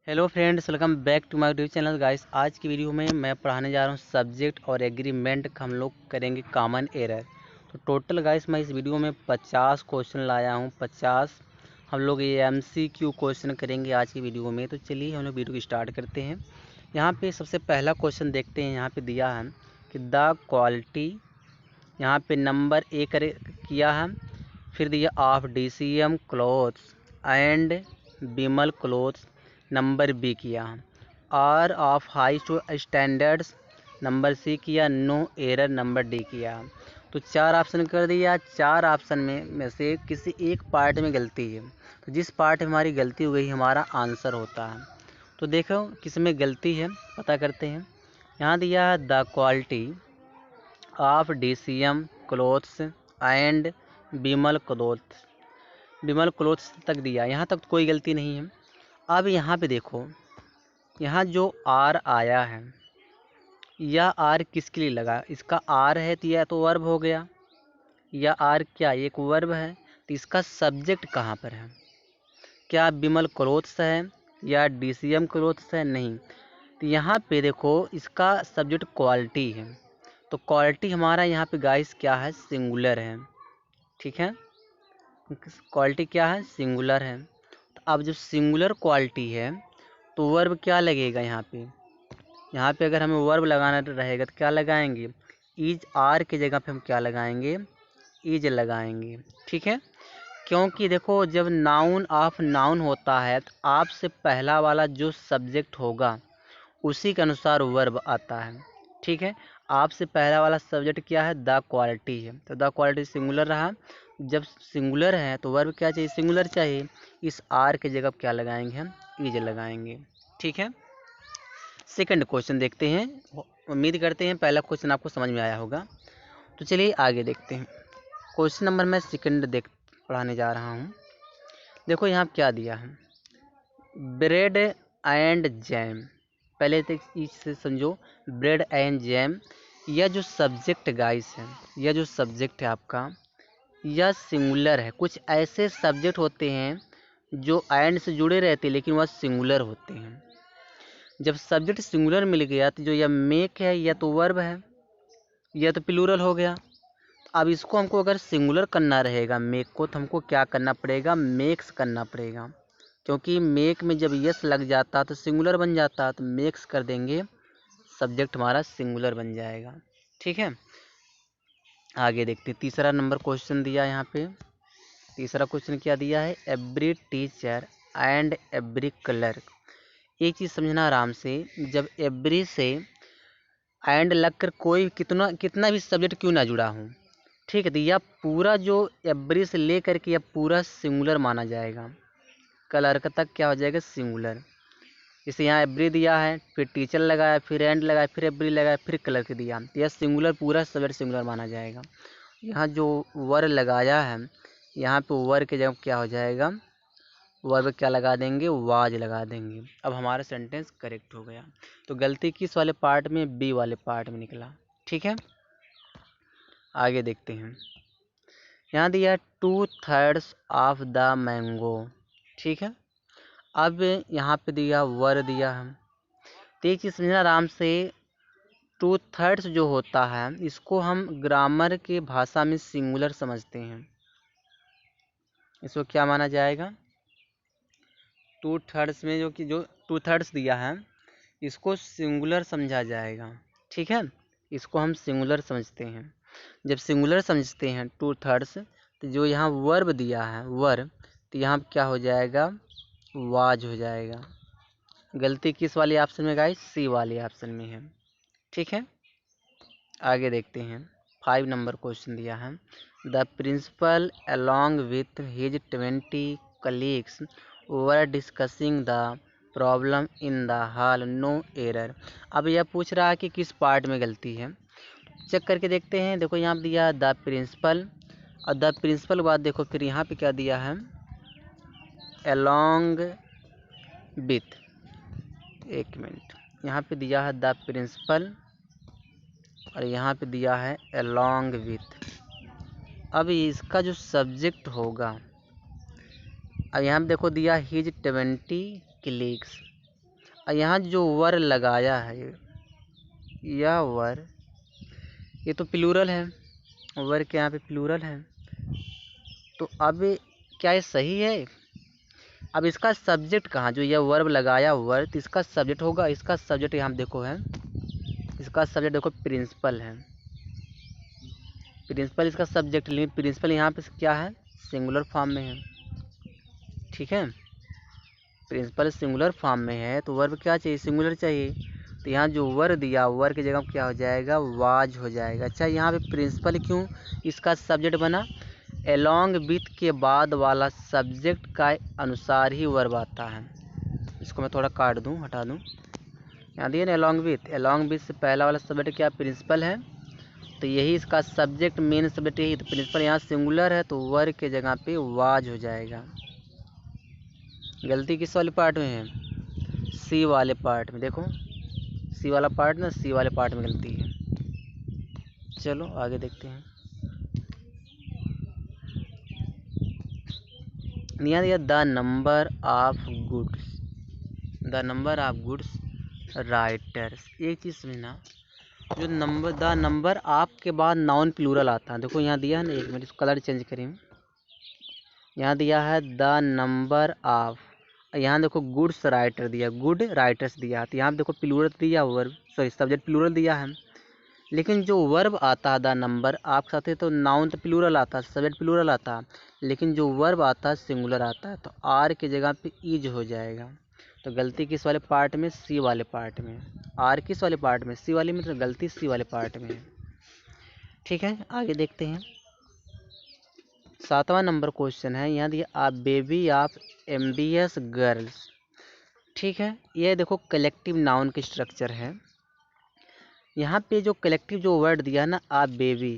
Hello friends, welcome back to my YouTube channel guys. आज की video में मैं पढ़ाने जा रहा हूँ सब्जेक्ट और एग्रीमेंट का हम लोग करेंगे कॉमन एरर। तो टोटल गाइस मैं इस वीडियो में 50 क्वेश्चन लाया हूँ। 50 हम लोग ये MCQ क्वेश्चन करेंगे आज की वीडियो में। तो चलिए हम लोग वीडियो को स्टार्ट करते हैं। यहाँ पे सबसे पहला क्वेश्चन देखते हैं। यहाँ पे दिया है कि द क्वालिटी, यहाँ पे नंबर ए किया है। फिर दिया of DCM clothes and Bimal clothes, number b किया। Are of high standards, number c किया। नो एरर, नंबर डी किया। तो 4 ऑप्शन कर दिया। 4 ऑप्शन में से किसी एक पार्ट में गलती है। तो जिस पार्ट में हमारी गलती हो गई हमारा आंसर होता है। तो देखो किस में गलती है, पता करते हैं। यहाँ दिया है the quality of DCM clothes and Bimal clothes. Bimal clothes तक दिया, यहाँ तक कोई गलती नहीं है। अब यहाँ पे देखो, यहाँ जो आर आया है, यह आर किसके लिए लगा? इसका आर है तो यह तो वर्ब हो गया। यह आर क्या एक वर्ब है? तो इसका सब्जेक्ट कहाँ पर है? क्या बिमल क्लोथ्स है या DCM क्लोथ्स है? नहीं। तो यहाँ पे देखो इसका सब्जेक्ट क्वालिटी है। तो क्वालिटी हमारा यहाँ पे गाइस क्या है? सिंगुलर है। ठीक है, क्वालिटी क्या है? सिंगुलर है। तो अब जब सिंगुलर क्वालिटी है तो वर्ब क्या लगेगा यहाँ पे? यहाँ पे अगर हमें वर्ब लगाना रहेगा तो क्या लगाएंगे? इज आर की जगह पे हम क्या लगाएंगे? इज लगाएंगे। ठीक है, क्योंकि देखो जब नाउन ऑफ नाउन होता है तो आप से पहला वाला जो सब्जेक्ट होगा उसी के अनुसार वर्ब आता है। ठीक है, आपसे पहला वाला सब्जेक्ट क्या है? द क्वालिटी है। तो द क्वालिटी सिंगुलर रहा। जब सिंगुलर है तो वर्ब क्या चाहिए? सिंगुलर चाहिए। इस आर की जगह क्या लगाएंगे? हम इज लगाएंगे। ठीक है, सेकंड क्वेश्चन देखते हैं। उम्मीद करते हैं पहला क्वेश्चन आपको समझ में आया होगा। तो चलिए आगे देखते हैं। क्वेश्चन नंबर मैं सेकंड पढ़ाने जा रहा हूँ। देखो यहाँ क्या दिया है, ब्रेड एंड जैम। पहले तो इससे समझो, ब्रेड एंड जैम, यह जो सब्जेक्ट गाइस है, यह जो सब्जेक्ट है आपका, यह सिंगुलर है। कुछ ऐसे सब्जेक्ट होते हैं जो एंड से जुड़े रहते हैं लेकिन वह सिंगुलर होते हैं। जब सब्जेक्ट सिंगुलर मिल गया तो जो यह मेक है यह तो वर्ब है, यह तो प्लूरल हो गया। अब इसको हमको अगर सिंगुलर करना रहेगा मेक को, तो हमको क्या करना पड़ेगा? मेक्स करना पड़ेगा। क्योंकि मेक में जब यस लग जाता तो सिंगुलर बन जाता, तो मेक्स कर देंगे, सब्जेक्ट हमारा सिंगुलर बन जाएगा। ठीक है, आगे देखते हैं। तीसरा नंबर क्वेश्चन दिया यहाँ पे। तीसरा क्वेश्चन क्या दिया है? Every teacher and every clerk. एक चीज़ समझना आराम से, जब एवरी से एंड लगकर कोई कितना कितना भी सब्जेक्ट क्यों ना जुड़ा हो, ठीक है, तो यह पूरा जो एवरी से ले करके यह पूरा सिंगुलर माना जाएगा। क्लर्क तक क्या हो जाएगा? सिंगुलर। जैसे यहाँ एवरी दिया है, फिर टीचर लगाया, फिर एंड लगाया, फिर एवरी लगाया, फिर क्लर्क दिया, तो यह सिंगुलर, पूरा सब्जेक्ट सिंगुलर माना जाएगा। यहाँ जो वर लगाया है, यहाँ पे वर के जगह क्या हो जाएगा? वर्ब क्या लगा देंगे? वाज लगा देंगे। अब हमारा सेंटेंस करेक्ट हो गया। तो गलती किस वाले पार्ट में? बी वाले पार्ट में निकला। ठीक है, आगे देखते हैं। यहाँ दिया 2/3 ऑफ द मैंगो। ठीक है, अब यहाँ पे दिया वर दिया है। तो एक चीज़ समझना आराम से, 2/3 जो होता है इसको हम ग्रामर के भाषा में सिंगुलर समझते हैं। इसको क्या माना जाएगा? 2/3 में जो 2/3 दिया है इसको सिंगुलर समझा जाएगा। ठीक है, इसको हम सिंगुलर समझते हैं। जब सिंगुलर समझते हैं 2/3, तो जो यहाँ वर्ब दिया है वर, तो यहाँ क्या हो जाएगा? वाज हो जाएगा। गलती किस वाले ऑप्शन में गाइस? सी वाले ऑप्शन में है। ठीक है, आगे देखते हैं। 5 नंबर क्वेश्चन दिया है, the principal along with his 20 colleagues were discussing the problem in the hall, no error. अब यह पूछ रहा है कि किस पार्ट में गलती है। चेक करके देखते हैं। देखो यहाँ दिया द प्रिंसिपल, और द प्रिंसिपल के बाद देखो फिर यहाँ पे क्या दिया है? Along with. एक मिनट, यहाँ पे दिया है द प्रिंसिपल और यहाँ पे दिया है अलॉन्ग विथ। अब इसका जो सब्जेक्ट होगा, अब यहाँ पे देखो दिया हिज 20 क्लिक्स। यहाँ जो वर लगाया है यह वर, ये तो प्लूरल है, वर के यहाँ पे प्लूरल है। तो अब क्या ये सही है? अब इसका सब्जेक्ट कहाँ, जो यह वर्ब लगाया वर्ब, तो इसका सब्जेक्ट होगा, इसका सब्जेक्ट यहाँ देखो है, इसका सब्जेक्ट देखो प्रिंसिपल है, प्रिंसिपल इसका सब्जेक्ट, लेकिन प्रिंसिपल यहाँ पे क्या है, सिंगुलर फॉर्म में है। ठीक है, प्रिंसिपल सिंगुलर फॉर्म में है तो वर्ब क्या चाहिए, सिंगुलर चाहिए। तो यहाँ जो वर दिया, वर की जगह क्या हो जाएगा, वाज हो जाएगा। अच्छा, यहाँ पे प्रिंसिपल क्यों, इसका सब्जेक्ट बना, एलोंग विथ के बाद वाला सब्जेक्ट का अनुसार ही वर्ब आता है। इसको मैं थोड़ा काट दूँ, हटा दूँ। यहाँ दिए ना एलोंग विथ से पहला वाला सब्जेक्ट क्या, प्रिंसिपल है, तो यही इसका सब्जेक्ट, मेन सब्जेक्ट यही। तो प्रिंसिपल यहाँ सिंगुलर है तो वर्ब के जगह पे वाज हो जाएगा। गलती किस वाले पार्ट में है, सी वाले पार्ट में। देखो सी वाला पार्ट ना, सी वाले पार्ट में गलती है। चलो आगे देखते हैं। यहाँ दिया the number of goods, the number of goods writers. एक चीज़ समझना, जो नंबर, द नंबर ऑफ के बाद नाउन प्लूरल आता है। देखो यहाँ दिया है ना, एक मिनट इसको कलर चेंज करें। यहाँ दिया है द नंबर ऑफ, यहाँ देखो गुड्स राइटर दिया, गुड राइटर्स दिया, तो यहाँ देखो प्लूरल दिया, वर्ब सॉरी सब्जेक्ट प्लूरल दिया है। लेकिन जो वर्ब आता है द नंबर आप साथ, तो नाउन तो प्लूरल आता है, सब्जेक्ट प्लूरल आता है, लेकिन जो वर्ब आता है सिंगुलर आता है, तो आर की जगह पे इज हो जाएगा। तो गलती किस वाले पार्ट में, सी वाले पार्ट में। आर किस वाले पार्ट में, सी वाले में, तो गलती सी वाले पार्ट में है। ठीक है, आगे देखते हैं। 7वां नंबर क्वेश्चन है, यहाँ दिया आ बेबी ऑफ एम्बियस गर्ल्स। ठीक है, ये देखो कलेक्टिव नाउन की स्ट्रक्चर है। यहाँ पे जो कलेक्टिव जो वर्ड दिया है ना, आ बेबी,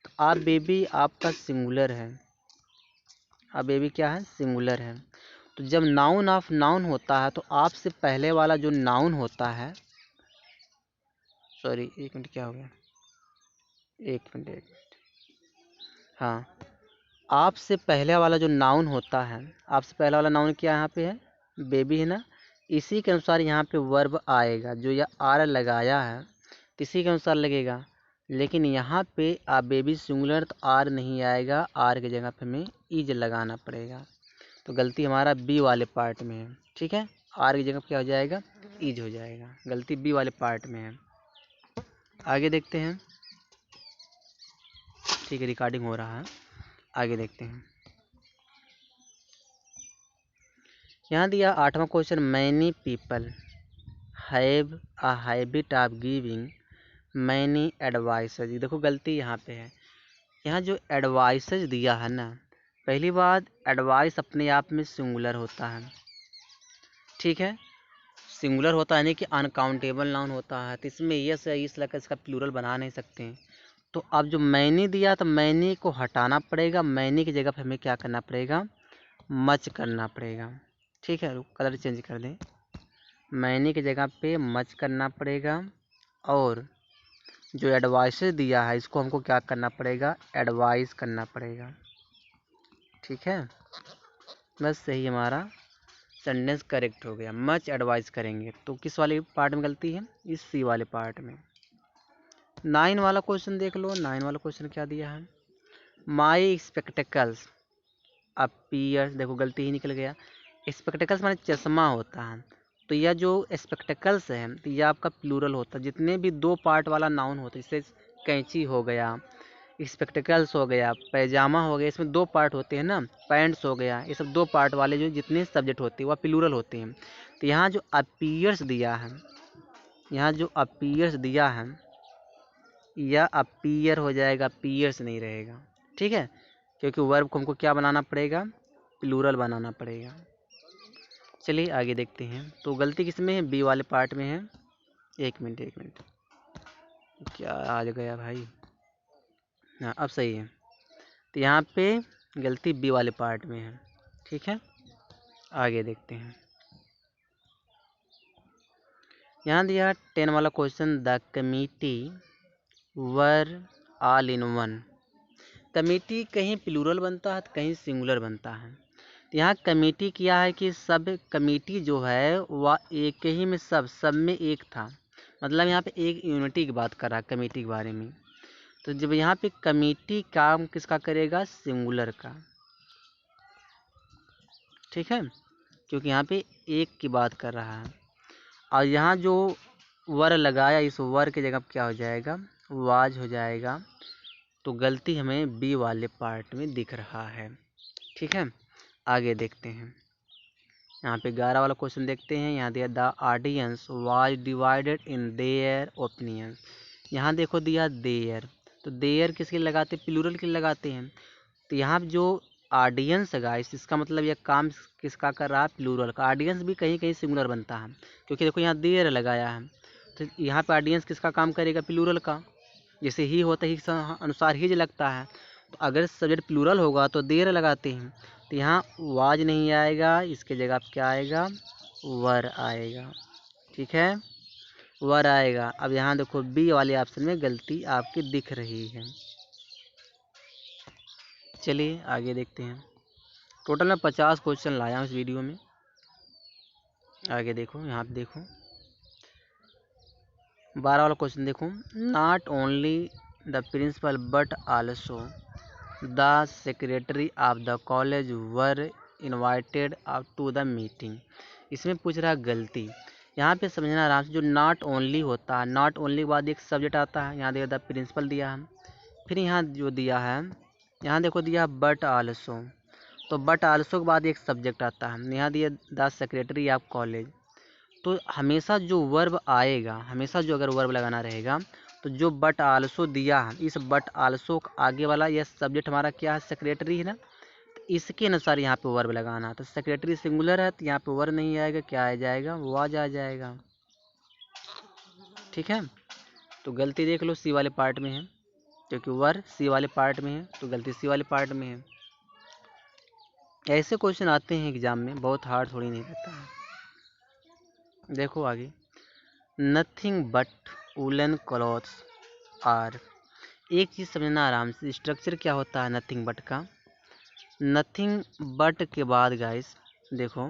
तो आ बेबी आपका सिंगुलर है, आ बेबी क्या है, सिंगुलर है। तो जब नाउन ऑफ नाउन होता है तो आप से पहले वाला जो नाउन होता है, सॉरी एक मिनट, क्या हो गया, एक मिनट, हाँ, आपसे पहले वाला जो नाउन होता है, आपसे पहला वाला नाउन क्या यहाँ पे है, बेबी है ना, इसी के अनुसार यहाँ पे वर्ब आएगा। जो यह आर लगाया है तो इसी के अनुसार लगेगा। लेकिन यहाँ पे आ बेबी सिंगुलर, तो आर नहीं आएगा, आर की जगह पे हमें इज लगाना पड़ेगा। तो गलती हमारा बी वाले पार्ट में है। ठीक है, आर की जगह पे क्या हो जाएगा, इज हो जाएगा। गलती बी वाले पार्ट में है। आगे देखते हैं। ठीक है, रिकॉर्डिंग हो रहा है, आगे देखते हैं। यहाँ दिया 8वां question, many people have a habit of giving many advices. देखो गलती यहाँ पे है, यहाँ जो एडवाइसेज दिया है ना, पहली बात एडवाइस अपने आप में सिंगुलर होता है। ठीक है, सिंगुलर होता है नहीं कि अनकाउंटेबल नाउन होता है, तो इसमें यस है, इस लगा इसका प्लूरल बना नहीं सकते हैं। तो अब जो मैनी दिया तो मैनी को हटाना पड़ेगा, मैनी की जगह पे हमें क्या करना पड़ेगा, मच करना पड़ेगा। ठीक है, कलर चेंज कर दें, मैनी की जगह पे मच करना पड़ेगा। और जो एडवाइसेज दिया है इसको हमको क्या करना पड़ेगा, एडवाइस करना पड़ेगा। ठीक है, बस सही हमारा सेंटेंस करेक्ट हो गया। मच एडवाइस करेंगे, तो किस वाले पार्ट में गलती है, इस सी वाले पार्ट में। 9 वाला क्वेश्चन देख लो, 9 वाला क्वेश्चन क्या दिया है, माई स्पेक्टिकल्स अपीयर। देखो गलती ही निकल गया, स्पेक्टिकल्स माने चश्मा होता है, तो यह जो स्पेक्टिकल्स है तो यह आपका प्लूरल होता है। जितने भी 2 पार्ट वाला नाउन होता है, जैसे कैंची हो गया, स्पेक्टिकल्स हो गया, पैजामा हो गया, इसमें 2 पार्ट होते हैं ना, पैंट्स हो गया, ये सब 2 पार्ट वाले जो जितने सब्जेक्ट होते हैं वह प्लूरल होते हैं। तो यहाँ जो अपीयर्स दिया है, यहाँ जो अपीयर्स दिया है, यह अपीयर हो जाएगा, पीयर्स नहीं रहेगा। ठीक है, क्योंकि वर्ब को हमको क्या बनाना पड़ेगा, प्लूरल बनाना पड़ेगा। चलिए आगे देखते हैं। तो गलती किस में है, बी वाले पार्ट में है। एक मिनट, क्या आ गया भाई, हाँ अब सही है। तो यहाँ पे गलती बी वाले पार्ट में है। ठीक है, आगे देखते हैं। यहाँ दिया 10 वाला question, the committee were all in one. Committee कहीं प्लूरल बनता है तो कहीं सिंगुलर बनता है। तो यहाँ कमेटी किया है कि सब कमेटी जो है वह एक ही में सब में एक था, मतलब यहाँ पे एक यूनिटी की बात कर रहा है कमेटी के बारे में। तो जब यहाँ पे कमेटी काम किसका करेगा, सिंगुलर का, ठीक है, क्योंकि यहाँ पे एक की बात कर रहा है। और यहाँ जो वर लगाया इस वर की जगह क्या हो जाएगा, वाज हो जाएगा। तो गलती हमें बी वाले पार्ट में दिख रहा है, ठीक है। आगे देखते हैं, यहाँ पे 11 वाला क्वेश्चन देखते हैं। यहाँ दिया the audience was divided in their opinion. यहाँ देखो दिया देयर, तो देयर किसके लगाते, प्लूरल के लगाते हैं। तो यहाँ जो ऑडियंस है गाइस, इसका मतलब यह काम किसका कर रहा है, प्लूरल का। ऑडियंस भी कहीं कहीं सिंगुलर बनता है, क्योंकि देखो यहाँ देयर लगाया है, तो यहाँ पे ऑडियंस किसका काम करेगा, प्लूरल का। जैसे ही होता ही अनुसार ही लगता है, तो अगर सब्जेक्ट प्लूरल होगा तो देर लगाते हैं। तो यहाँ वाज नहीं आएगा, इसके जगह क्या आएगा, वर आएगा, ठीक है, वर आएगा। अब यहाँ देखो बी वाले ऑप्शन में गलती आपकी दिख रही है। चलिए आगे देखते हैं। टोटल मैं 50 क्वेश्चन लाया हूँ इस वीडियो में। आगे देखो, यहाँ पे देखो 12 वाला क्वेश्चन देखो, not only the principal but also the secretary of the college were invited to the meeting. इसमें पूछ रहा है गलती। यहाँ पे समझना आराम से, जो नॉट ओनली होता है, नॉट ओनली के बाद एक सब्जेक्ट आता है, यहाँ देखो द प्रिंसिपल दिया है, फिर यहाँ जो दिया है, यहाँ देखो दिया बट आल्सो, तो बट आल्सो के बाद एक सब्जेक्ट आता है, यहाँ दिया द सेक्रेटरी ऑफ कॉलेज। तो हमेशा जो वर्ब आएगा, हमेशा जो अगर वर्ब लगाना रहेगा, तो जो बट आल्सो दिया है, इस बट आल्सो आगे वाला यह सब्जेक्ट हमारा क्या है, सेक्रेटरी है ना, तो इसके अनुसार यहाँ पे वर्ब लगाना। तो सेक्रेटरी सिंगुलर है, तो यहाँ पे वर्ब नहीं आएगा, क्या आ जाएगा, वाज आ जाएगा, ठीक है। तो गलती देख लो सी वाले पार्ट में है, क्योंकि वर्ब सी वाले पार्ट में है, तो गलती सी वाले पार्ट में है। ऐसे क्वेश्चन आते हैं एग्जाम में, बहुत हार्ड थोड़ी नहीं रहता है। देखो आगे, nothing but woollen clothes are. एक चीज़ समझना आराम से, स्ट्रक्चर क्या होता है नथिंग बट का। नथिंग बट के बाद गाइस देखो,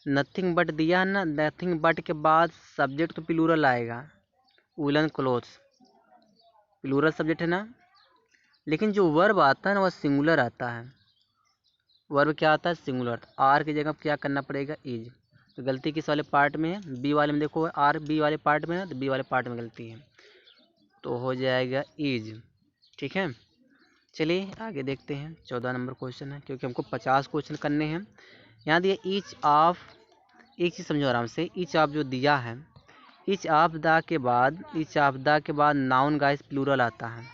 नथिंग बट दिया है ना, नथिंग बट के बाद सब्जेक्ट तो प्लूरल आएगा, वुलन क्लॉथ्स प्लूरल सब्जेक्ट है ना, लेकिन जो वर्ब आता है ना वह सिंगुलर आता है। वर्ब क्या आता है, सिंगुलर। आर की जगह क्या करना पड़ेगा, इज। तो गलती किस वाले पार्ट में है, बी वाले में। देखो आर बी वाले पार्ट में है, तो बी वाले पार्ट में गलती है, तो हो जाएगा इज, ठीक है। चलिए आगे देखते हैं, 14 नंबर क्वेश्चन है, क्योंकि हमको 50 क्वेश्चन करने हैं। यहाँ दिया ईच ऑफ, एक चीज़ समझो आराम से, ईच ऑफ जो दिया है, ईच ऑफ द के बाद, ईच ऑफ द के बाद नाउन गाइस प्लूरल आता है,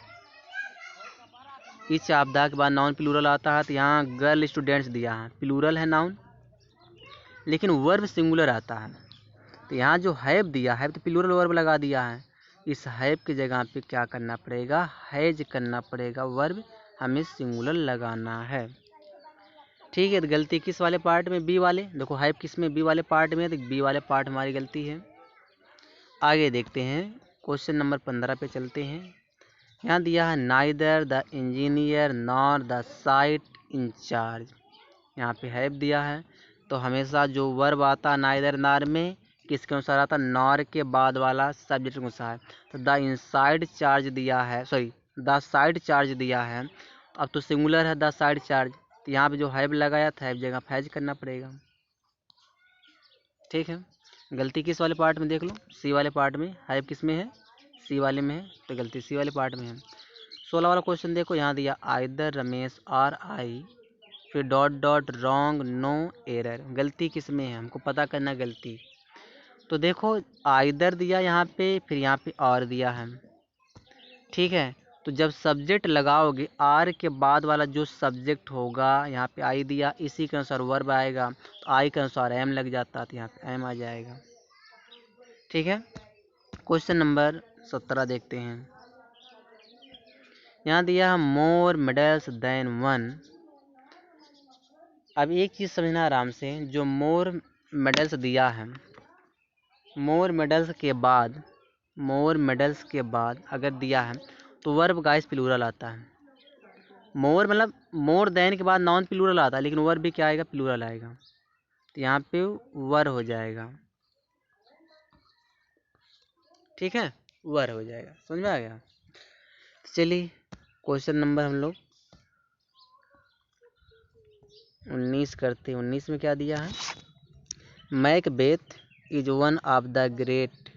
ईच ऑफ द के बाद नाउन प्लूरल आता है। तो यहाँ गर्ल स्टूडेंट्स दिया है, प्लूरल है नाउन, लेकिन वर्ब सिंगुलर आता है। तो यहाँ जो हैव दिया है, तो प्लूरल वर्ब लगा दिया है, इस हैव की जगह पे क्या करना पड़ेगा, हैज करना पड़ेगा, वर्ब हमें सिंगुलर लगाना है, ठीक है। तो गलती किस वाले पार्ट में, बी वाले। देखो हैव किस में, बी वाले पार्ट में, तो बी वाले पार्ट हमारी गलती है। आगे देखते हैं, क्वेश्चन नंबर 15 पे चलते हैं। यहाँ दिया है neither the engineer nor the site in charge. यहाँ पे हैव दिया है, तो हमेशा जो वर्ब आता है नाइदर नार में किसके अनुसार आता है, नॉर के बाद वाला सब्जेक्ट के अनुसार। तो द इनसाइड चार्ज दिया है, सॉरी द साइड चार्ज दिया है, अब तो सिंगुलर है द साइड चार्ज, तो यहाँ पे जो हैव लगाया था हैव जगह हैज करना पड़ेगा, ठीक है। गलती किस वाले पार्ट में देख लो, सी वाले पार्ट में। हैव किस में है, सी वाले में है, तो गलती सी वाले पार्ट में है। 16 वाला क्वेश्चन देखो, यहाँ दिया आइदर रमेश और आई, फिर dot dot wrong no error. गलती किस में है, हमको पता करना गलती। तो देखो आइदर दिया यहाँ पे, फिर यहाँ पे और दिया है, ठीक है। तो जब सब्जेक्ट लगाओगे, आर के बाद वाला जो सब्जेक्ट होगा, यहाँ पे आई दिया, इसी के अनुसार वर्ब आएगा, तो आई के अनुसार एम लग जाता है, तो यहाँ पे एम आ जाएगा, ठीक है। क्वेश्चन नंबर 17 देखते हैं। यहाँ दिया है मोर मेडल्स देन वन। अब एक चीज़ समझना आराम से, जो मोर मेडल्स दिया है, मोर मेडल्स के बाद, मोर मेडल्स के बाद अगर दिया है तो वर्ब गाइस प्लूरल आता है। मोर मतलब मोर देन के बाद नाउन प्लूरल आता है, लेकिन वर भी क्या आएगा, प्लूरल आएगा, तो यहाँ पे वर हो जाएगा। ठीक है, वर हो जाएगा, समझ में आ गया। चलिए क्वेश्चन नंबर हम लोग 19 करते हैं। 19 में क्या दिया है, Macbeth is one of the great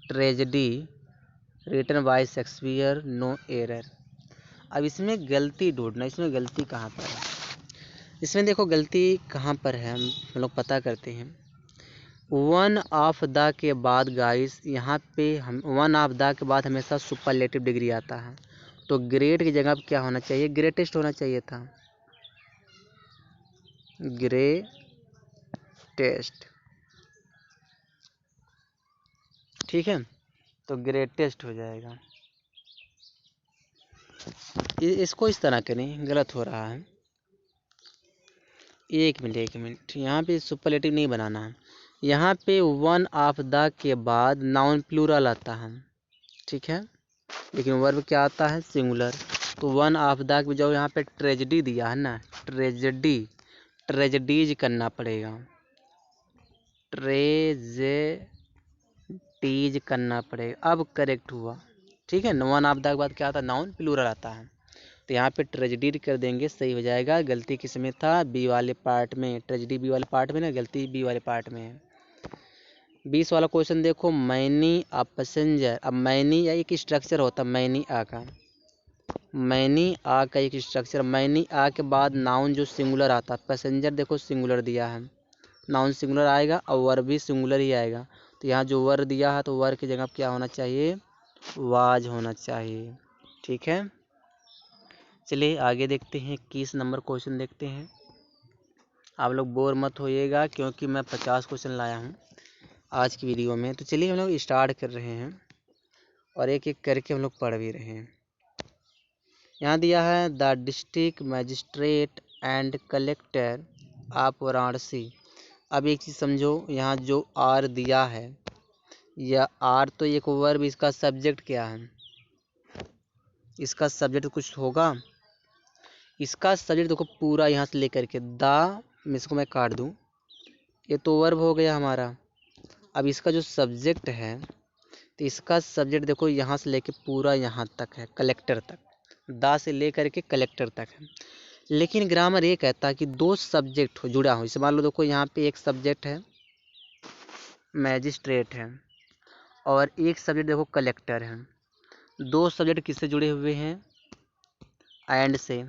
tragedy written by Shakespeare, no error. अब इसमें गलती ढूंढना, इसमें गलती कहाँ पर है। इसमें देखो गलती कहाँ पर है, हम लोग पता करते हैं। वन ऑफ द के बाद गाइस, यहाँ पे हम वन ऑफ द के बाद हमेशा सुपरलेटिव डिग्री आता है, तो ग्रेट की जगह क्या होना चाहिए, ग्रेटेस्ट होना चाहिए था, ग्रेटेस्ट। ठीक है, तो ग्रेटेस्ट हो जाएगा। इसको इस तरह करें, गलत हो रहा है। एक मिनट, यहाँ पे सुपरलेटिव नहीं बनाना है। यहाँ पे वन ऑफ द के बाद नाउन प्लूरल आता है, ठीक है, लेकिन वर्ब क्या आता है, सिंगुलर। तो वन ऑफ द के जो यहाँ पे ट्रेजेडी दिया है ना, ट्रेजेडी, ट्रेजेडीज करना पड़ेगा, ट्रेजेडीज करना पड़ेगा। अब करेक्ट हुआ, ठीक है। वन ऑफ द के बाद क्या आता है, नाउन प्लूरल आता है, तो यहाँ पे ट्रेजेडी कर देंगे, सही हो जाएगा। गलती किस में था, बी वाले पार्ट में, ट्रेजेडी बी वाले पार्ट में ना, गलती बी वाले पार्ट में है। 20 वाला क्वेश्चन देखो, मैनी अ पैसेंजर। अब मैनी या एक स्ट्रक्चर होता है मैनी आ का, मैनी आ का एक स्ट्रक्चर, मैनी आ के बाद नाउन जो सिंगुलर आता है, पैसेंजर देखो सिंगुलर दिया है, नाउन सिंगुलर आएगा और वर्ब भी सिंगुलर ही आएगा, तो यहाँ जो वर दिया है तो वर की जगह क्या होना चाहिए, वाज होना चाहिए। ठीक है, चलिए आगे देखते हैं। 21 नंबर क्वेश्चन देखते हैं। आप लोग बोर मत होइएगा, क्योंकि मैं 50 क्वेश्चन लाया हूँ आज की वीडियो में। तो चलिए हम लोग स्टार्ट कर रहे हैं और एक एक करके हम लोग पढ़ भी रहे हैं। यहाँ दिया है the district magistrate and collector of Varanasi. अब एक चीज़ समझो, यहाँ जो आर दिया है, यह आर तो एक वर्ब, इसका सब्जेक्ट क्या है, इसका सब्जेक्ट कुछ होगा, इसका सब्जेक्ट देखो पूरा यहाँ से लेकर के द में, इसको मैं काट दूँ, ये तो वर्ब हो गया हमारा। अब इसका जो सब्जेक्ट है, तो इसका सब्जेक्ट देखो यहाँ से लेके पूरा यहाँ तक है, कलेक्टर तक, दा से लेकर के कलेक्टर तक है। लेकिन ग्रामर ये कहता है कि दो सब्जेक्ट हो जुड़ा हो। इसे मान लो देखो यहाँ पे एक सब्जेक्ट है मैजिस्ट्रेट है और एक सब्जेक्ट देखो कलेक्टर है, दो सब्जेक्ट किससे जुड़े हुए हैं, एंड से।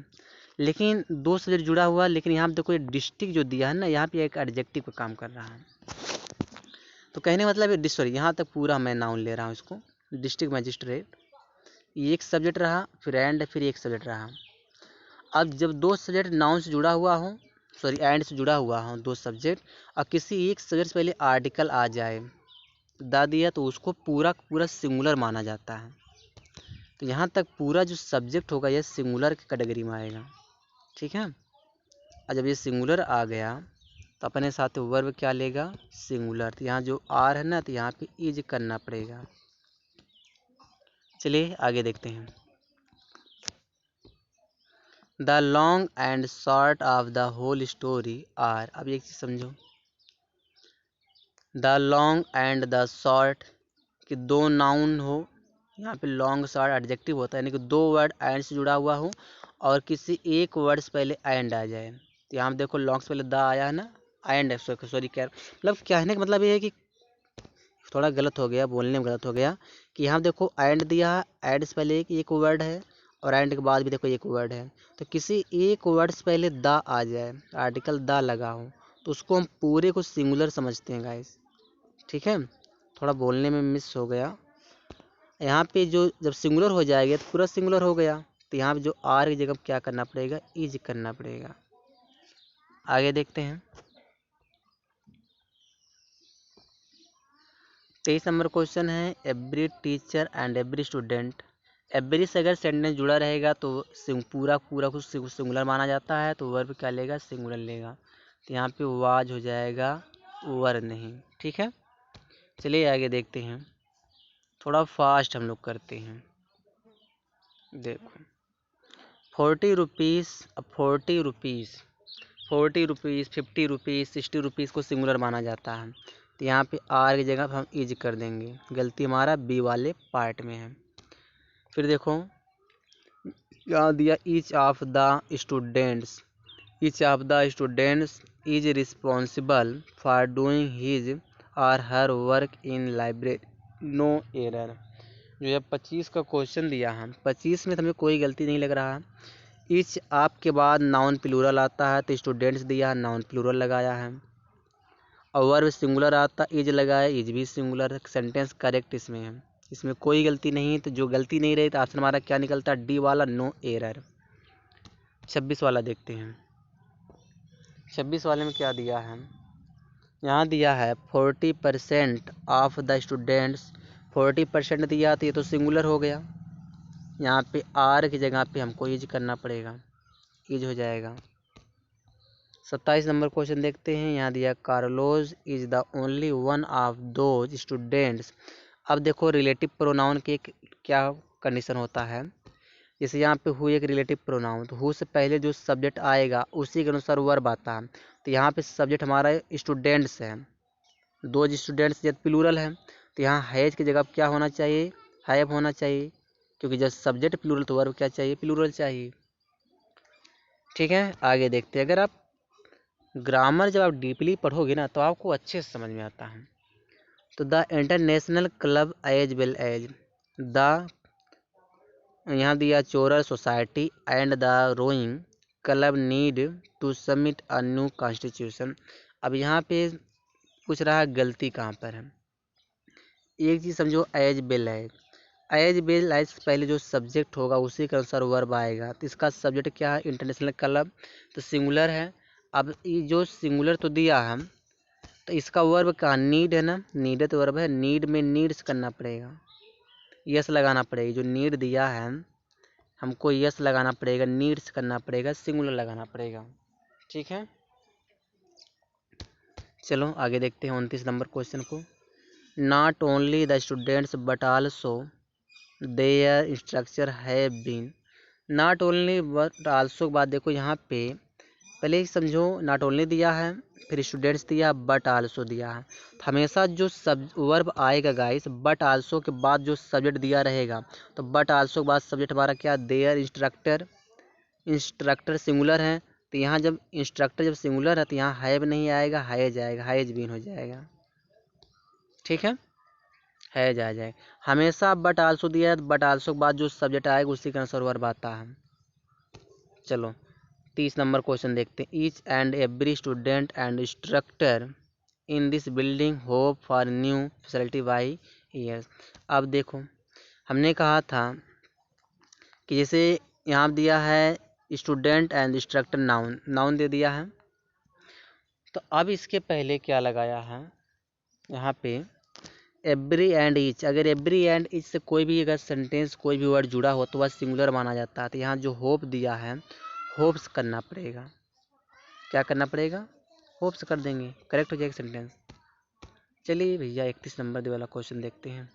लेकिन दो सब्जेक्ट जुड़ा हुआ, लेकिन यहाँ पे देखो ये डिस्ट्रिक्ट जो दिया है ना, यहाँ पे एक एडजेक्टिव का काम कर रहा है। तो कहने मतलब ये सॉरी, यहाँ तक पूरा मैं नाउन ले रहा हूँ इसको, डिस्ट्रिक्ट मजिस्ट्रेट, एक सब्जेक्ट रहा, फिर एंड, फिर एक सब्जेक्ट रहा। अब जब दो सब्जेक्ट नाउन से जुड़ा हुआ हो, सॉरी एंड से जुड़ा हुआ हो दो सब्जेक्ट, और किसी एक सब्जेक्ट से पहले आर्टिकल आ जाए, दा दिया, तो उसको पूरा पूरा सिंगुलर माना जाता है। तो यहाँ तक पूरा जो सब्जेक्ट होगा यह सिंगुलर की कैटेगरी में आएगा। ठीक है, और जब ये सिंगुलर आ गया तो अपने साथ वर्ब क्या लेगा, सिंगुलर। तो यहाँ जो आर है ना, तो यहाँ पे इज करना पड़ेगा। चलिए आगे देखते हैं। The long and short of the whole story are. अब एक चीज़ समझो, the long and the short कि दो नाउन हो, यहाँ पे लॉन्ग शॉर्ट एडजेक्टिव होता है, यानी कि दो वर्ड एंड से जुड़ा हुआ हो और किसी एक वर्ड से पहले एंड आ जाए। तो यहाँ पे देखो लॉन्ग से पहले द आया है ना, एंड, सॉरी क्या मतलब, कहने का मतलब ये है कि थोड़ा गलत हो गया, बोलने में गलत हो गया, कि यहाँ देखो एंड दिया है, एंड से पहले एक वर्ड है और एंड के बाद भी देखो एक वर्ड है, तो किसी एक वर्ड से पहले द आ जाए, आर्टिकल द लगा हो, तो उसको हम पूरे को सिंगुलर समझते हैं गाइस। ठीक है, थोड़ा बोलने में मिस हो गया। यहाँ पे जो जब सिंगुलर हो जाएगा तो पूरा सिंगुलर हो गया, तो यहाँ पे जो आर की जगह क्या करना पड़ेगा, इज करना पड़ेगा। आगे देखते हैं। 23 नंबर क्वेश्चन है, every teacher and every student. Every से अगर सेंटेंस जुड़ा रहेगा तो पूरा पूरा कुछ सिंगुलर माना जाता है, तो वर्ब क्या लेगा, सिंगुलर लेगा। तो यहाँ पे वाज हो जाएगा, वर नहीं। ठीक है, चलिए आगे देखते हैं। थोड़ा फास्ट हम लोग करते हैं। देखो ₹40, अब ₹40, ₹40, ₹50, ₹60 को सिंगुलर माना जाता है। तो यहाँ पे आर की जगह हम इज कर देंगे, गलती हमारा बी वाले पार्ट में है। फिर देखो यहाँ दिया each of the students is responsible for doing his or her work in library, no error. जो है 25 का क्वेश्चन दिया है, 25 में हमें कोई गलती नहीं लग रहा। ईच आप के बाद नाउन प्लूरल आता है तो स्टूडेंट्स दिया है, नाउन प्लूरल लगाया है। और वर्ब सिंगुलर आता इज लगाया, इज भी सिंगुलर, सेंटेंस करेक्ट इसमें है, इसमें कोई गलती नहीं। तो जो गलती नहीं रही तो ऑप्शन हमारा क्या निकलता, डी वाला, नो एरर। 26 वाला देखते हैं। 26 वाले में क्या दिया है, यहाँ दिया है 40% ऑफ द स्टूडेंट्स, 40% दिया तो ये तो सिंगुलर हो गया। यहाँ पे आर की जगह पे हमको इज करना पड़ेगा, इज हो जाएगा। 27 नंबर क्वेश्चन देखते हैं। यहाँ दिया Carlos is the only one of those students. अब देखो रिलेटिव प्रोनाउन के क्या कंडीशन होता है। जैसे यहाँ पे हु एक रिलेटिव प्रोनाउन, तो हु से पहले जो सब्जेक्ट आएगा उसी के अनुसार वर्ब आता है। तो यहाँ पे सब्जेक्ट हमारा स्टूडेंट्स है, दो स्टूडेंट्स जब प्लूरल है तो यहाँ हैज की जगह क्या होना चाहिए, हैव होना चाहिए, क्योंकि जब सब्जेक्ट प्लूरल तो वर्ब क्या चाहिए, प्लूरल चाहिए। ठीक है, आगे देखते हैं। अगर आप ग्रामर जब आप डीपली पढ़ोगे ना तो आपको अच्छे से समझ में आता है। तो the international club as well as the, यहाँ दिया choral society and the rowing club need to submit a new constitution. अब यहाँ पे पूछ रहा है गलती कहाँ पर है। एक चीज़ समझो, एज वेल एज पहले जो सब्जेक्ट होगा उसी के अनुसार वर्ब आएगा। तो इसका सब्जेक्ट क्या है, इंटरनेशनल क्लब, तो सिंगुलर है। अब ये जो सिंगुलर तो दिया है तो इसका वर्ब का नीड है ना, नीडेड वर्ब है, नीड में नीड्स करना पड़ेगा, यस लगाना पड़ेगा। जो नीड दिया है हमको यस लगाना पड़ेगा, नीड्स करना पड़ेगा, सिंगुलर लगाना पड़ेगा। ठीक है, चलो आगे देखते हैं 29 नंबर क्वेश्चन को। Not only the students but also their structure have been. Not only but also के बाद देखो यहाँ पे पहले ही समझो, नॉट ओनली दिया है, फिर स्टूडेंट्स दिया, बट आल्सो दिया है। तो हमेशा जो सब वर्ब आएगा गाइस, बट आल्सो के बाद जो सब्जेक्ट दिया रहेगा, तो बट आल्सो के बाद सब्जेक्ट हमारा क्या, देयर इंस्ट्रक्टर, इंस्ट्रक्टर सिंगुलर है। तो यहाँ जब इंस्ट्रक्टर जब सिंगुलर है तो यहाँ हैव नहीं आएगा, हैज आएगा, हैज बीन हो जाएगा। ठीक है, हैज आ जाएगा। हमेशा बट आल्सो दिया है, बट आल्सो के बाद जो सब्जेक्ट आएगा उसी के अनुसार वर्ब आता है। चलो 30 नंबर क्वेश्चन देखते हैं। Each and every student and instructor in this building hope for new facility by years. अब देखो हमने कहा था कि जैसे यहाँ दिया है student and instructor, noun, noun दे दिया है। तो अब इसके पहले क्या लगाया है यहाँ पे, एवरी एंड ईच। अगर एवरी एंड ईच से कोई भी अगर सेंटेंस कोई भी वर्ड जुड़ा हो तो वह सिंगुलर माना जाता है। तो यहाँ जो होप दिया है, होप्स करना पड़ेगा, क्या करना पड़ेगा, होप्स कर देंगे, करेक्ट हो जाएगा सेंटेंस। चलिए भैया 31 नंबर वाला क्वेश्चन देखते हैं।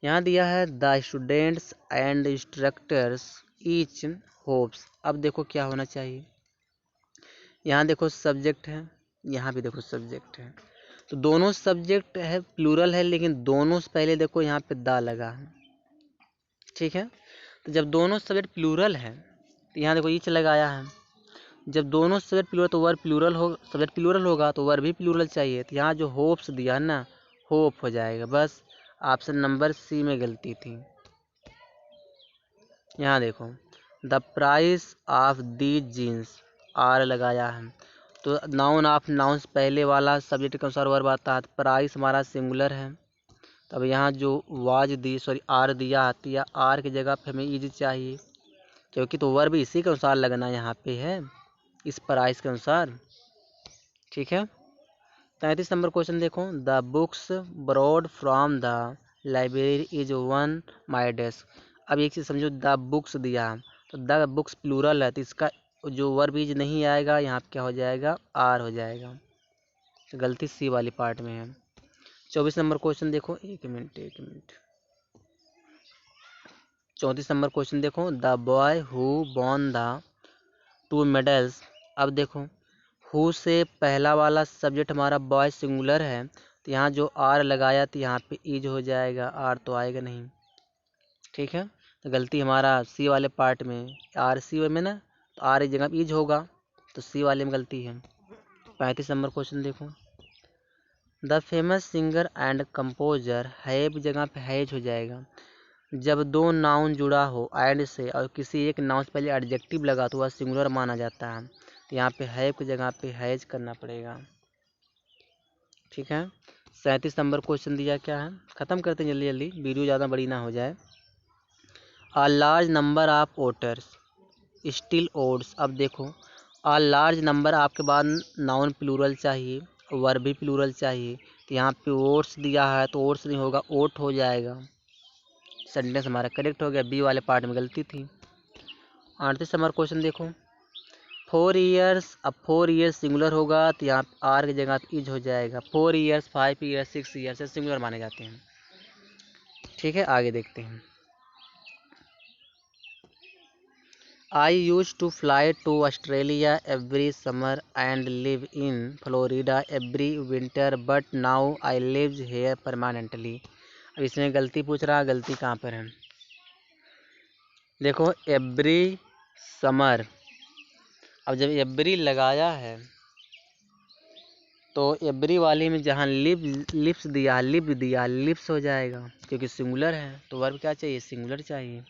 यहाँ दिया है the students and instructors each hopes. अब देखो क्या होना चाहिए, यहाँ देखो सब्जेक्ट है, यहाँ भी देखो सब्जेक्ट है, तो दोनों सब्जेक्ट है, प्लूरल है, लेकिन दोनों से पहले देखो यहाँ पे द लगा है। ठीक है, तो जब दोनों सब्जेक्ट प्लूरल है तो यहाँ देखो ईच लगाया है। जब दोनों सब्जेक्ट प्लूरल तो वर्ब प्लूरल हो, सब्जेक्ट प्लूरल होगा तो वर्ब भी प्लूरल चाहिए। तो यहाँ जो होप्स दिया है ना, होप हो जाएगा। बस ऑप्शन नंबर सी में गलती थी। यहाँ देखो the price of the jeans, are लगाया है, तो नाउन ऑफ नाउन्स पहले वाला सब्जेक्ट के अनुसार वर्ब आता है। प्राइस हमारा सिंगुलर है, तब यहाँ जो वाज दी, सॉरी आर दिया आती है, आर की जगह पे हमें इज चाहिए, क्योंकि तो वर्ब इसी के अनुसार लगना यहाँ पे है, इस प्राइस के अनुसार। ठीक है, 33 नंबर क्वेश्चन देखो। The books broad from the library is one my desk. अब एक चीज़ समझो, द बुक्स दिया है तो द बुक्स प्लूरल है, तो इसका जो वर्ब इज नहीं आएगा, यहाँ क्या हो जाएगा, आर हो जाएगा। तो गलती सी वाली पार्ट में है। 24 नंबर क्वेश्चन देखो, एक मिनट 34 नंबर क्वेश्चन देखो, the boy who won the 2 medals. अब देखो हु से पहला वाला सब्जेक्ट हमारा बॉय सिंगुलर है, तो यहाँ जो आर लगाया तो यहाँ पे इज हो जाएगा, आर तो आएगा नहीं। ठीक है, तो गलती हमारा सी वाले पार्ट में, आर सी में ना, तो आर की जगह इज होगा, तो सी वाले में गलती है। 35 नंबर क्वेश्चन देखो, the famous singer and composer, have जगह पे हैज हो जाएगा। जब दो नाउन जुड़ा हो एंड से और किसी एक नाउन से पहले एडजेक्टिव लगा तो वह सिंगुलर माना जाता है, तो यहाँ पे हैव की जगह पे हैज करना पड़ेगा। ठीक है, 37 नंबर क्वेश्चन दिया क्या है, ख़त्म करते हैं जल्दी जल्दी, वीडियो ज़्यादा बड़ी ना हो जाए। A large number of voters still odds. अब देखो अ लार्ज नंबर आपके बाद नाउन प्लूरल चाहिए, वर्ब भी प्लूरल चाहिए, तो यहाँ पे ओट्स दिया है तो ओट्स नहीं होगा, ओट हो जाएगा। सेंटेंस हमारा करेक्ट हो गया, बी वाले पार्ट में गलती थी। 38 नंबर क्वेश्चन देखो, 4 ईयर्स। अब 4 ईयर्स सिंगुलर होगा तो यहाँ आर की जगह इज हो जाएगा। 4 ईयर्स, 5 ईयर्स, 6 ईयर्स से सिंगुलर माने जाते हैं। ठीक है, आगे देखते हैं। I use to fly to Australia every summer and live in Florida every winter but now I live here permanently. अब इसमें गलती पूछ रहा है, गलती कहाँ पर है देखो, एवरी समर। अब जब एवरी लगाया है तो एवरी वाली में जहाँ लिप्स दिया, लिप दिया, लिप्स हो जाएगा, क्योंकि सिंगुलर है तो वर्ब क्या चाहिए, सिंगुलर चाहिए।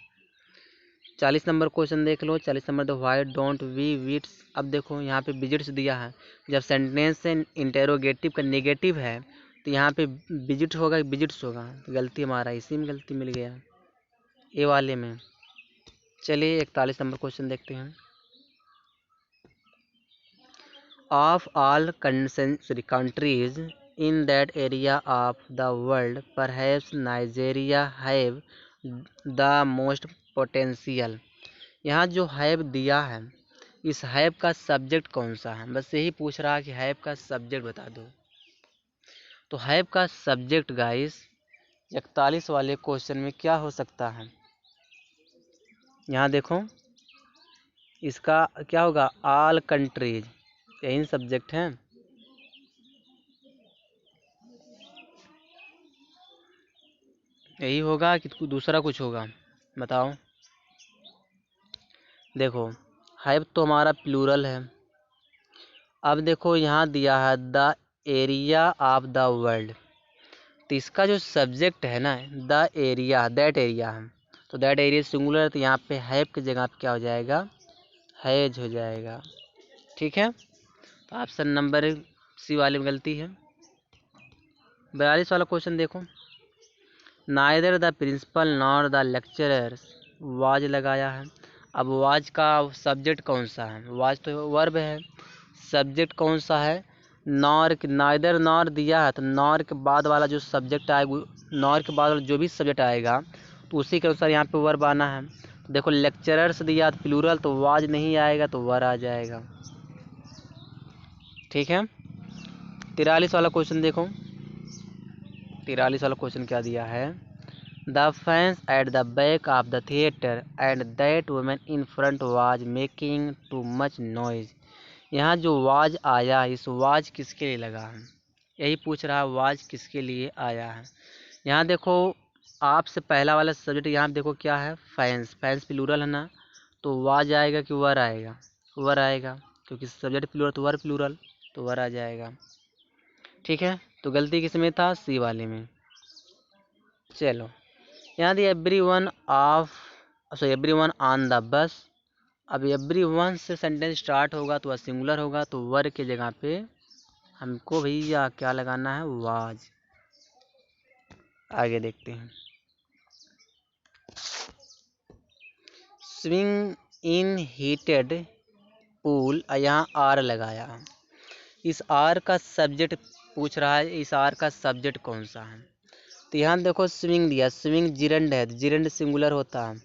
40 नंबर क्वेश्चन देख लो, 40 नंबर तो वाई डोंट वी विट्स। अब देखो यहाँ पे विजिट्स दिया है, जब सेंटेंस से इंटेरोगेटिव का नेगेटिव है तो यहाँ पे विजिट होगा, विजिट्स होगा, तो गलती हमारा इसी में गलती मिल गया, ए वाले में। चलिए 41 नंबर क्वेश्चन देखते हैं। Of all countries in that area of the world, perhaps Nigeria have the most potential। यहाँ जो हैव दिया है, इस हैव का सब्जेक्ट कौन सा है, बस यही पूछ रहा है कि हैव का सब्जेक्ट बता दो। तो हैव का सब्जेक्ट गाइस 41 वाले क्वेश्चन में क्या हो सकता है, यहाँ देखो इसका क्या होगा, ऑल कंट्रीज, यही सब्जेक्ट है। यही होगा कि दूसरा कुछ होगा, बताओ। देखो हैव तो हमारा प्लूरल है। अब देखो यहाँ दिया है the area of the world, तो इसका जो सब्जेक्ट है ना, द एरिया, दैट एरिया है, तो दैट एरिया सिंगुलर, तो यहाँ पे हैव की जगह पे क्या हो जाएगा, हैज हो जाएगा। ठीक है, तो ऑप्शन नंबर सी वाले में गलती है। 42 वाला क्वेश्चन देखो, neither the principal nor the lecturers was लगाया है। अब वाज का सब्जेक्ट कौन सा है, वाज तो वर्ब है, सब्जेक्ट कौन सा है, नॉर। नाइदर नॉर दिया है तो नॉर के बाद वाला जो सब्जेक्ट आएगा, नॉर के बाद वाला जो भी सब्जेक्ट आएगा तो उसी के अनुसार यहाँ पे वर्ब आना है। तो देखो लेक्चरर्स दिया तो प्लूरल, तो वाज नहीं आएगा तो वर आ जाएगा। ठीक है, 43 वाला क्वेश्चन देखो, 43 वाला क्वेश्चन क्या दिया है, the fans at the back of the theatre and that women in front was making too much noise. यहाँ जो वाज आया, इस वाज किसके लिए लगा है, यही पूछ रहा है, वाज किसके लिए आया है। यहाँ देखो आपसे पहला वाला सब्जेक्ट, यहाँ देखो क्या है, फैंस, फैंस प्लूरल है ना, तो वाज आएगा कि वर आएगा, वर आएगा, क्योंकि सब्जेक्ट प्लूरल तो वर प्लूरल, तो वर आ जाएगा। ठीक है, तो गलती किस में था, सी वाले में। चलो यहाँ दिया every one of, so every one on the bus. अब एवरी वन से सेंटेंस स्टार्ट होगा तो वह सिंगुलर होगा, तो वर के जगह पे हमको भैया क्या लगाना है, वाज। आगे देखते हैं, स्विंग इन हीटेड पूल, यहाँ आर लगाया, इस आर का सब्जेक्ट पूछ रहा है, इस आर का सब्जेक्ट कौन सा है। तो यहाँ देखो स्विंग दिया, स्विंग जिरंड है, जिरंड सिंगुलर होता है,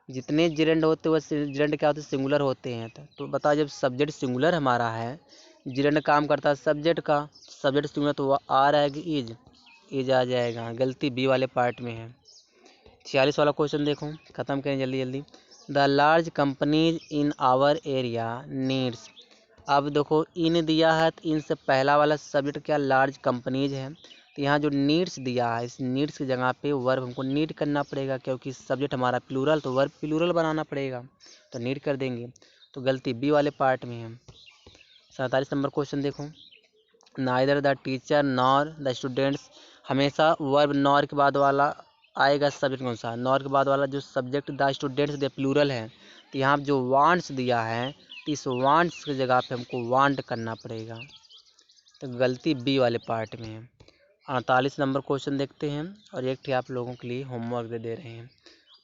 जितने जिरंड होते हैं वह जिरंड क्या होते हैं, सिंगुलर होते हैं। तो बताओ जब सब्जेक्ट सिंगुलर हमारा है, जिरंड काम करता है सब्जेक्ट का, सब्जेक्ट सिंगुलर, तो वह आ रहेगी इज, इज आ जाएगा, गलती बी वाले पार्ट में है। 46 वाला क्वेश्चन देखो, ख़त्म करें जल्दी जल्दी। The large companies in our area needs. अब देखो इन दिया है तो इन से पहला वाला सब्जेक्ट क्या, लार्ज कंपनीज है। तो यहाँ जो नीड्स दिया है, इस नीड्स की जगह पे वर्ब हमको नीड करना पड़ेगा, क्योंकि सब्जेक्ट हमारा प्लूरल, तो वर्ब प्लूरल बनाना पड़ेगा, तो नीड कर देंगे। तो गलती बी वाले पार्ट में है। 47 नंबर क्वेश्चन देखो, neither the teacher nor the students. हमेशा वर्ब नॉर के बाद वाला आएगा सब्जेक्ट कौन सा, नॉर के बाद वाला जो subject the students they plural है। तो यहाँ जो वांट्स दिया है, तो इस वांट्स की जगह पे हमको वांट करना पड़ेगा, तो गलती बी वाले पार्ट में है। 48 नंबर क्वेश्चन देखते हैं, और एक ठी आप लोगों के लिए होमवर्क दे रहे हैं।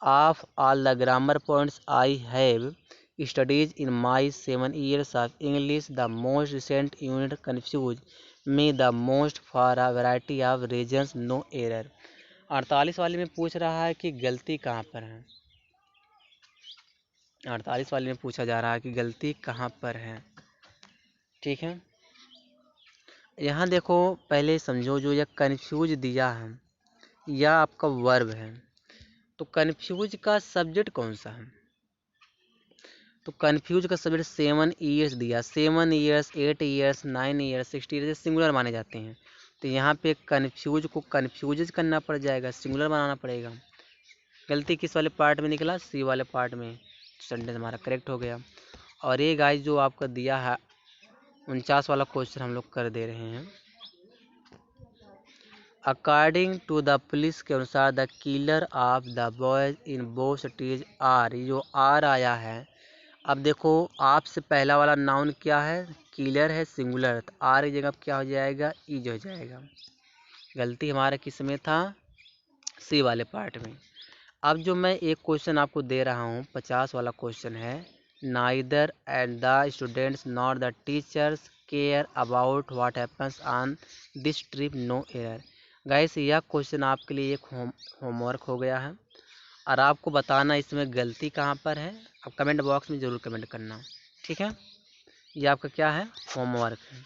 Of all the grammar points I have studies in my 7 years of English the most recent unit confuse me the most for a variety of reasons no error. 48 वाले में पूछ रहा है कि गलती कहाँ पर है। 48 वाले में पूछा जा रहा है कि गलती कहाँ पर है। ठीक है, यहाँ देखो पहले समझो, जो यह कन्फ्यूज दिया है यह आपका वर्ब है, तो कन्फ्यूज का सब्जेक्ट कौन सा है, तो कन्फ्यूज का सब्जेक्ट 7 years दिया, 7 years 8 years 9 years 60 years singular माने जाते हैं। तो यहाँ पे कन्फ्यूज को कन्फ्यूज करना पड़ जाएगा, सिंगुलर बनाना पड़ेगा। गलती किस वाले पार्ट में निकला, सी वाले पार्ट में, सेंटेंस हमारा करेक्ट हो गया। और ये गाइस जो आपका दिया है 49 वाला क्वेश्चन हम लोग कर दे रहे हैं। अकॉर्डिंग टू द पुलिस के अनुसार the killer of the boys in both cities are, ये जो आर आया है, अब देखो आपसे पहला वाला नाउन क्या है, किलर है, सिंगुलर, तो आर की जगह क्या हो जाएगा, इज हो जाएगा। गलती हमारा किस में था, सी वाले पार्ट में। अब जो मैं एक क्वेश्चन आपको दे रहा हूँ 50 वाला क्वेश्चन है, neither and the students not the teachers care about what happens on this trip no error. Guys यह क्वेश्चन आपके लिए एक होमवर्क हो गया है, और आपको बताना इसमें गलती कहाँ पर है। अब कमेंट बॉक्स में ज़रूर कमेंट करना, ठीक है। ये आपका क्या है, होमवर्क है।